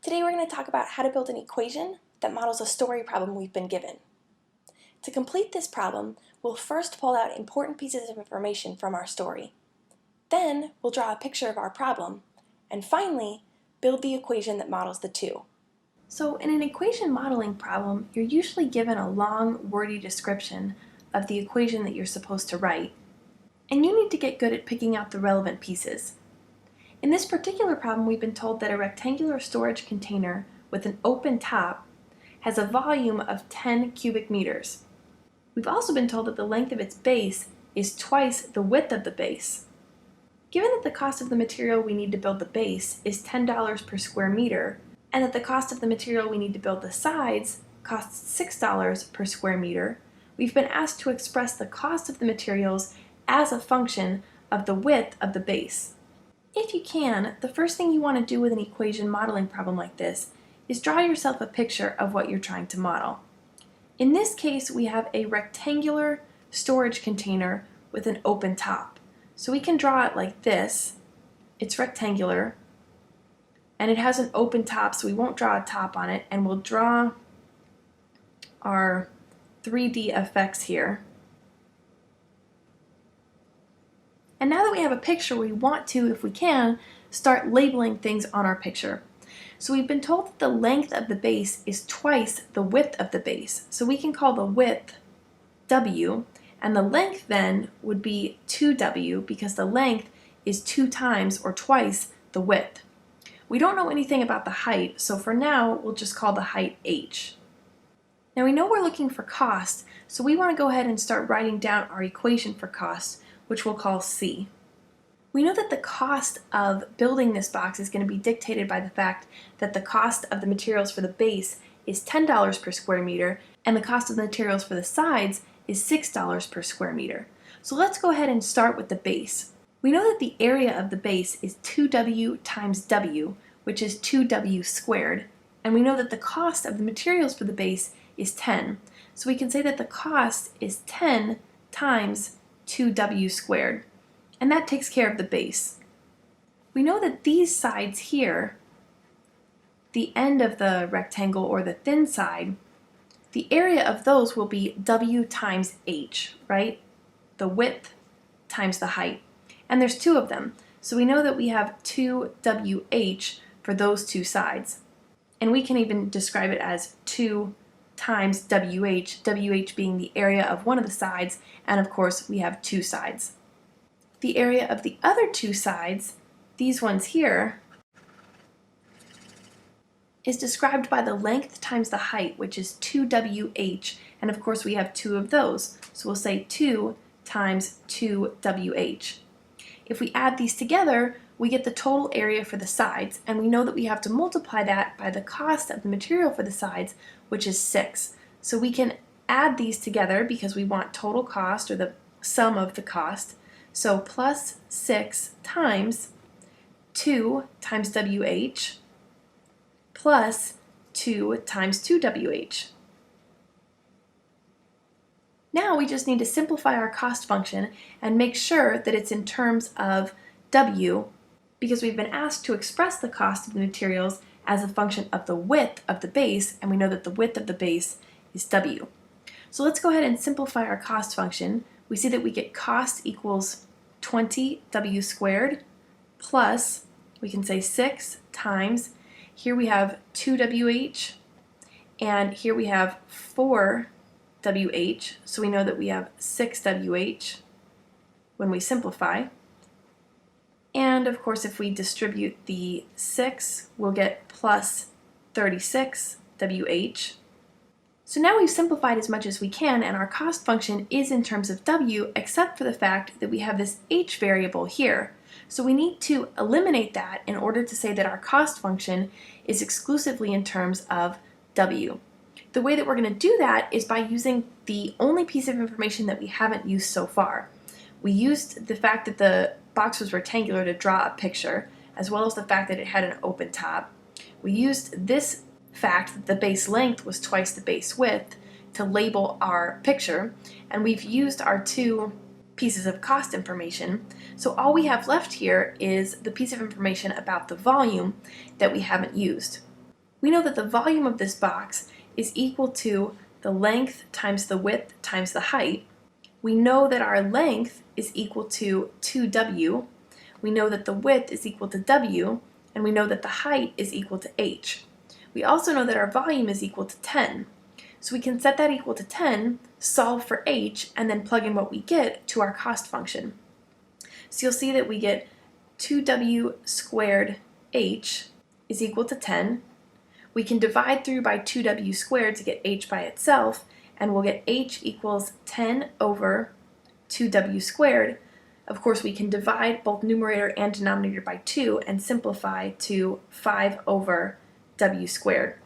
Today we're going to talk about how to build an equation that models a story problem we've been given. To complete this problem, we'll first pull out important pieces of information from our story. Then we'll draw a picture of our problem, and finally, build the equation that models the two. So in an equation modeling problem, you're usually given a long, wordy description of the equation that you're supposed to write, and you need to get good at picking out the relevant pieces. In this particular problem, we've been told that a rectangular storage container with an open top has a volume of 10 cubic meters. We've also been told that the length of its base is twice the width of the base. Given that the cost of the material we need to build the base is $10 per square meter, and that the cost of the material we need to build the sides costs $6 per square meter, we've been asked to express the cost of the materials as a function of the width of the base. If you can, the first thing you want to do with an equation modeling problem like this is draw yourself a picture of what you're trying to model. In this case, we have a rectangular storage container with an open top. So we can draw it like this. It's rectangular, and it has an open top, so we won't draw a top on it, and we'll draw our 3D effects here. And now that we have a picture, we want to, if we can, start labeling things on our picture. So we've been told that the length of the base is twice the width of the base. So we can call the width W, and the length then would be 2W because the length is 2 times or twice the width. We don't know anything about the height, so for now we'll just call the height H. Now we know we're looking for cost, so we want to go ahead and start writing down our equation for cost, which we'll call C. We know that the cost of building this box is going to be dictated by the fact that the cost of the materials for the base is $10 per square meter and the cost of the materials for the sides is $6 per square meter. So let's go ahead and start with the base. We know that the area of the base is 2W times W, which is 2W squared, and we know that the cost of the materials for the base is 10. So we can say that the cost is 10 times 2W squared, and that takes care of the base. We know that these sides here, the end of the rectangle or the thin side, the area of those will be W times H, right? The width times the height. And there's two of them, so we know that we have 2WH for those two sides. And we can even describe it as 2 times WH, WH being the area of one of the sides, and of course we have two sides. The area of the other two sides, these ones here, is described by the length times the height, which is 2WH, and of course we have two of those, so we'll say 2 times 2WH. If we add these together, we get the total area for the sides, and we know that we have to multiply that by the cost of the material for the sides, which is 6. So we can add these together because we want total cost, or the sum of the cost. So plus 6 times 2 times WH plus 2 times 2WH. Now we just need to simplify our cost function and make sure that it's in terms of W, because we've been asked to express the cost of the materials as a function of the width of the base, and we know that the width of the base is W. So let's go ahead and simplify our cost function. We see that we get cost equals 20W squared plus, we can say 6 times, here we have 2WH, and here we have 4WH, so we know that we have 6WH when we simplify. And of course, if we distribute the 6, we'll get plus 36WH. So now we've simplified as much as we can, and our cost function is in terms of W, except for the fact that we have this H variable here. So we need to eliminate that in order to say that our cost function is exclusively in terms of W. The way that we're going to do that is by using the only piece of information that we haven't used so far. We used the fact that the box was rectangular to draw a picture, as well as the fact that it had an open top. We used this fact that the base length was twice the base width to label our picture, and we've used our two pieces of cost information. So all we have left here is the piece of information about the volume that we haven't used. We know that the volume of this box is equal to the length times the width times the height. We know that our length is equal to 2w. We know that the width is equal to w, and we know that the height is equal to h. We also know that our volume is equal to 10. So we can set that equal to 10, solve for h, and then plug in what we get to our cost function. So you'll see that we get 2w squared h is equal to 10. We can divide through by 2w squared to get h by itself, and we'll get h equals 10 over 2w squared. Of course, we can divide both numerator and denominator by 2 and simplify to 5 over w squared.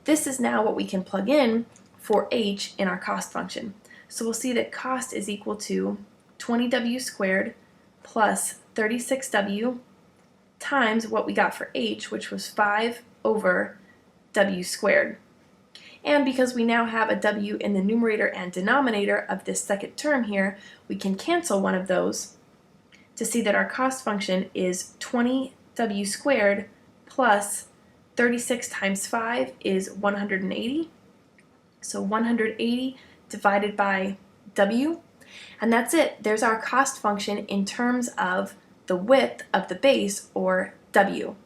This is now what we can plug in for h in our cost function. So we'll see that cost is equal to 20w squared plus 36w times what we got for h, which was 5 over w squared. And because we now have a w in the numerator and denominator of this second term here, we can cancel one of those to see that our cost function is 20w squared plus 36 times 5 is 180. So 180 divided by w. And that's it. There's our cost function in terms of the width of the base, or w.